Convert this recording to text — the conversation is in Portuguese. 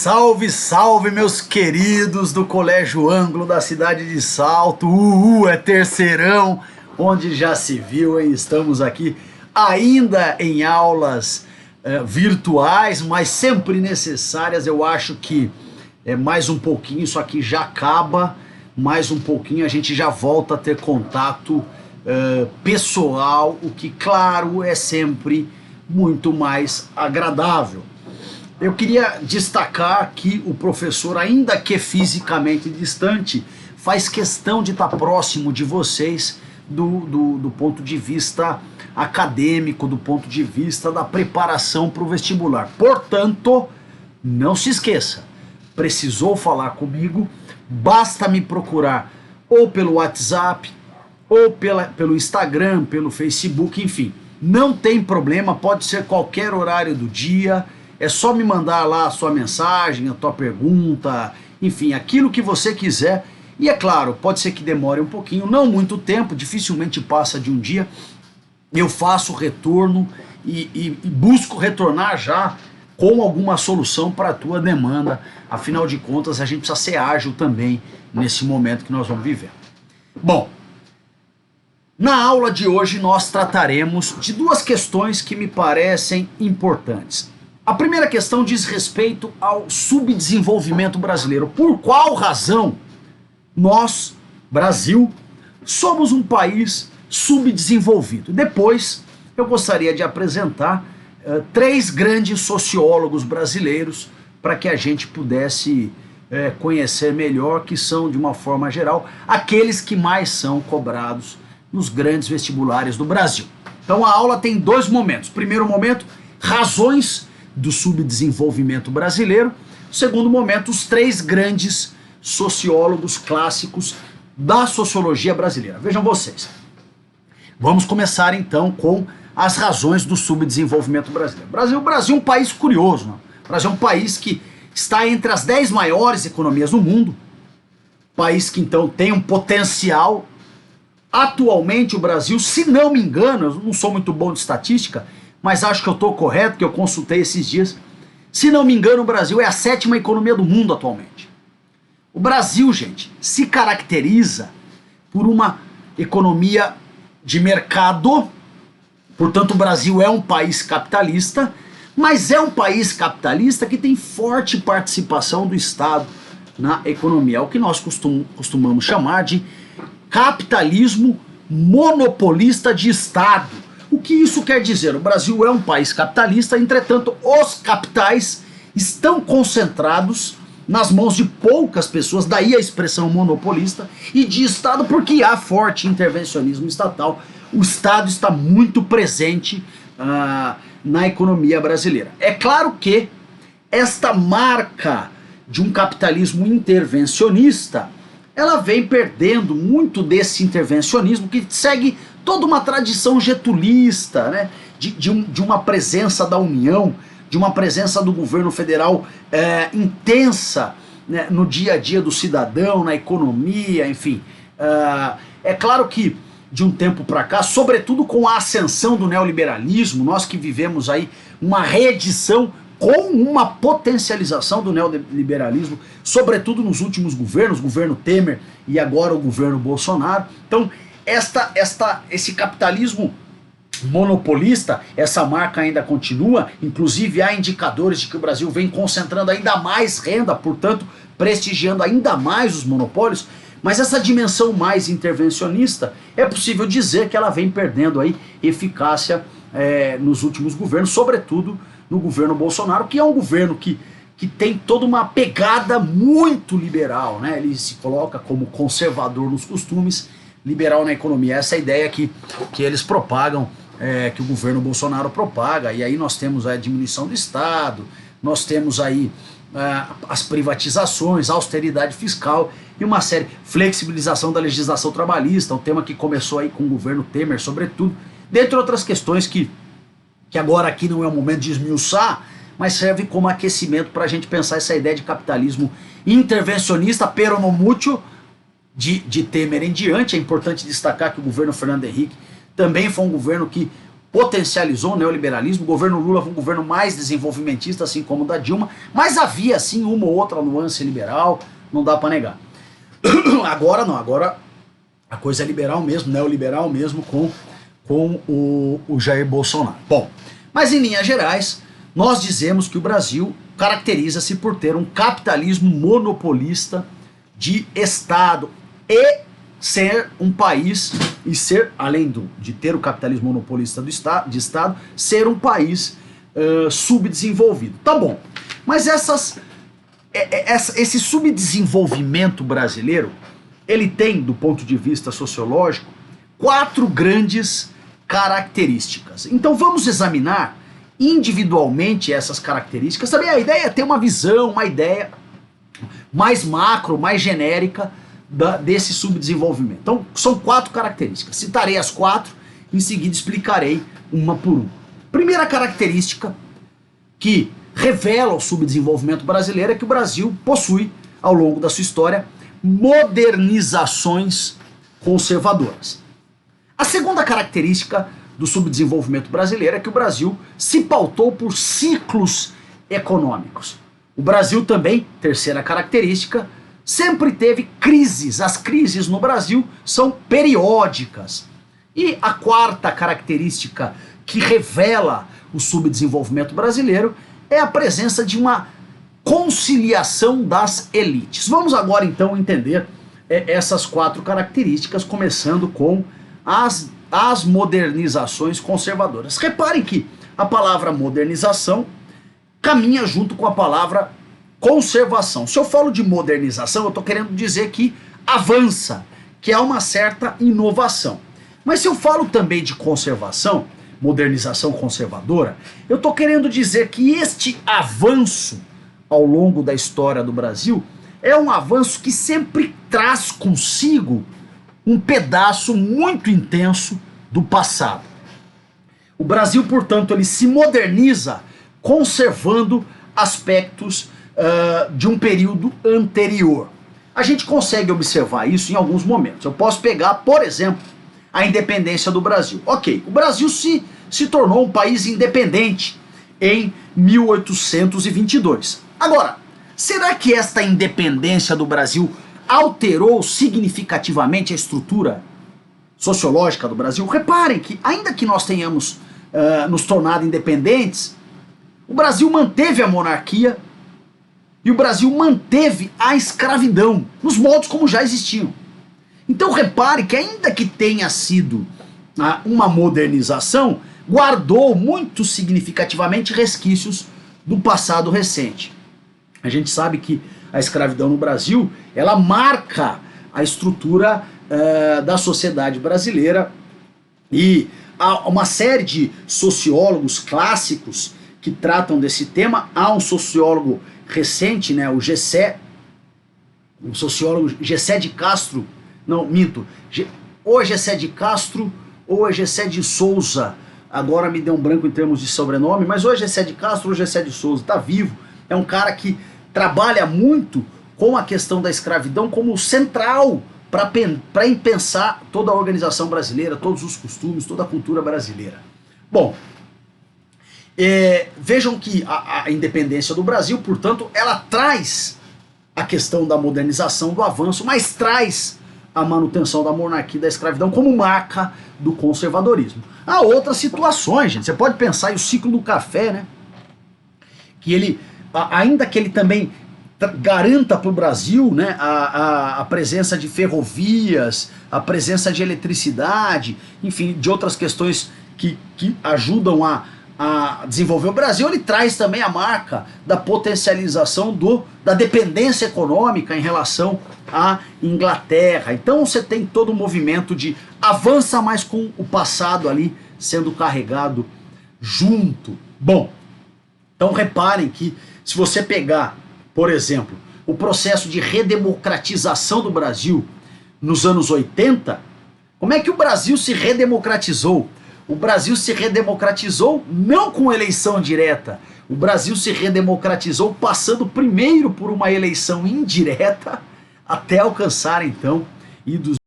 Salve, salve, meus queridos do Colégio Ângulo da cidade de Salto. É terceirão, onde já se viu, hein? Estamos aqui ainda em aulas virtuais, mas sempre necessárias. Eu acho que mais um pouquinho isso aqui já acaba, mais um pouquinho a gente já volta a ter contato pessoal, o que, claro, é sempre muito mais agradável. Eu queria destacar que o professor, ainda que fisicamente distante, faz questão de estar próximo de vocês do ponto de vista acadêmico, do ponto de vista da preparação para o vestibular. Portanto, não se esqueça, precisou falar comigo, basta me procurar ou pelo WhatsApp, ou pelo Instagram, pelo Facebook, enfim. Não tem problema, pode ser qualquer horário do dia. É só me mandar lá a sua mensagem, a tua pergunta, enfim, aquilo que você quiser. E é claro, pode ser que demore um pouquinho, não muito tempo, dificilmente passa de um dia. Eu faço retorno e busco retornar já com alguma solução para a tua demanda. Afinal de contas, a gente precisa ser ágil também nesse momento que nós vamos viver. Bom, na aula de hoje nós trataremos de duas questões que me parecem importantes. A primeira questão diz respeito ao subdesenvolvimento brasileiro. Por qual razão nós, Brasil, somos um país subdesenvolvido? Depois eu gostaria de apresentar três grandes sociólogos brasileiros para que a gente pudesse conhecer melhor, que são, de uma forma geral, aqueles que mais são cobrados nos grandes vestibulares do Brasil. Então a aula tem dois momentos. Primeiro momento, razões do subdesenvolvimento brasileiro. Segundo momento, os três grandes sociólogos clássicos da sociologia brasileira. Vejam vocês. Vamos começar então com as razões do subdesenvolvimento brasileiro. O Brasil é um país curioso, não? O Brasil é um país que está entre as 10 maiores economias do mundo. País que então tem um potencial. Atualmente o Brasil, se não me engano, eu não sou muito bom de estatística, mas acho que eu estou correto, que eu consultei esses dias. Se não me engano, o Brasil é a 7ª economia do mundo atualmente. O Brasil, gente, se caracteriza por uma economia de mercado, portanto o Brasil é um país capitalista, mas é um país capitalista que tem forte participação do Estado na economia, é o que nós costumamos chamar de capitalismo monopolista de Estado. O que isso quer dizer? O Brasil é um país capitalista, entretanto, os capitais estão concentrados nas mãos de poucas pessoas, daí a expressão monopolista, e de Estado, porque há forte intervencionismo estatal. O Estado está muito presente na economia brasileira. É claro que esta marca de um capitalismo intervencionista, ela vem perdendo muito desse intervencionismo que segue toda uma tradição getulista, né? de uma presença da União, de uma presença do governo federal intensa, né? No dia a dia do cidadão, na economia, enfim. É claro que de um tempo para cá, sobretudo com a ascensão do neoliberalismo, nós que vivemos aí uma reedição com uma potencialização do neoliberalismo, sobretudo nos últimos governos, governo Temer e agora o governo Bolsonaro. Então, esse capitalismo monopolista, essa marca ainda continua, inclusive há indicadores de que o Brasil vem concentrando ainda mais renda, portanto, prestigiando ainda mais os monopólios, mas essa dimensão mais intervencionista, é possível dizer que ela vem perdendo aí eficácia nos últimos governos, sobretudo no governo Bolsonaro, que é um governo que tem toda uma pegada muito liberal, né? Ele se coloca como conservador nos costumes, liberal na economia. Essa é a ideia que eles propagam, que o governo Bolsonaro propaga, e aí nós temos a diminuição do Estado, nós temos aí as privatizações, a austeridade fiscal e uma série, flexibilização da legislação trabalhista, um tema que começou aí com o governo Temer, sobretudo, dentre outras questões que agora aqui não é o momento de esmiuçar, mas serve como aquecimento para a gente pensar essa ideia de capitalismo intervencionista, pero no mucho, de Temer em diante. É importante destacar que o governo Fernando Henrique também foi um governo que potencializou o neoliberalismo. O governo Lula foi um governo mais desenvolvimentista, assim como o da Dilma, mas havia sim uma ou outra nuance liberal, não dá para negar. Agora não, agora a coisa é liberal mesmo, neoliberal mesmo, com o Jair Bolsonaro. Bom, mas em linhas gerais, nós dizemos que o Brasil caracteriza-se por ter um capitalismo monopolista de Estado e ser um país, e ser, além de ter o capitalismo monopolista de Estado, ser um país subdesenvolvido. Tá bom, mas esse subdesenvolvimento brasileiro, ele tem, do ponto de vista sociológico, 4 grandes características. Então vamos examinar individualmente essas características. Também a ideia é ter uma visão, uma ideia mais macro, mais genérica desse subdesenvolvimento. Então são 4 características. Citarei as 4, em seguida explicarei uma por uma. Primeira característica que revela o subdesenvolvimento brasileiro é que o Brasil possui, ao longo da sua história, modernizações conservadoras. A segunda característica do subdesenvolvimento brasileiro é que o Brasil se pautou por ciclos econômicos. O Brasil também, terceira característica, sempre teve crises. As crises no Brasil são periódicas. E a quarta característica que revela o subdesenvolvimento brasileiro é a presença de uma conciliação das elites. Vamos agora então entender essas 4 características, começando com as modernizações conservadoras. Reparem que a palavra modernização caminha junto com a palavra conservação. Se eu falo de modernização, eu estou querendo dizer que avança, que há uma certa inovação. Mas se eu falo também de conservação, modernização conservadora, eu estou querendo dizer que este avanço ao longo da história do Brasil é um avanço que sempre traz consigo um pedaço muito intenso do passado. O Brasil, portanto, ele se moderniza conservando aspectos de um período anterior. A gente consegue observar isso em alguns momentos. Eu posso pegar, por exemplo, a independência do Brasil. Ok, o Brasil se tornou um país independente em 1822. Agora, será que esta independência do Brasil alterou significativamente a estrutura sociológica do Brasil? Reparem que, ainda que nós tenhamos nos tornado independentes, o Brasil manteve a monarquia e o Brasil manteve a escravidão, nos moldes como já existiam. Então repare que, ainda que tenha sido uma modernização, guardou muito significativamente resquícios do passado recente. A gente sabe que a escravidão no Brasil, ela marca a estrutura da sociedade brasileira, e há uma série de sociólogos clássicos que tratam desse tema. Há um sociólogo recente, né, o sociólogo Gessé de Castro, não, minto, ou é Gessé de Castro ou é Gessé de Souza, agora me deu um branco em termos de sobrenome, mas ou é Gessé de Castro ou Gessé de Souza, tá vivo, é um cara que trabalha muito com a questão da escravidão como central para pensar toda a organização brasileira, todos os costumes, toda a cultura brasileira. Bom, vejam que a independência do Brasil, portanto, ela traz a questão da modernização, do avanço, mas traz a manutenção da monarquia e da escravidão como marca do conservadorismo. Há outras situações, gente. Você pode pensar em o ciclo do café, né? Que ele, ainda que ele também garanta para o Brasil, né, a presença de ferrovias, a presença de eletricidade, enfim, de outras questões que ajudam a desenvolver o Brasil, ele traz também a marca da potencialização da dependência econômica em relação à Inglaterra. Então você tem todo um movimento de avança, mas com o passado ali sendo carregado junto. Bom, então reparem que se você pegar, por exemplo, o processo de redemocratização do Brasil nos anos 80, como é que o Brasil se redemocratizou? O Brasil se redemocratizou não com eleição direta. O Brasil se redemocratizou passando primeiro por uma eleição indireta até alcançar, então,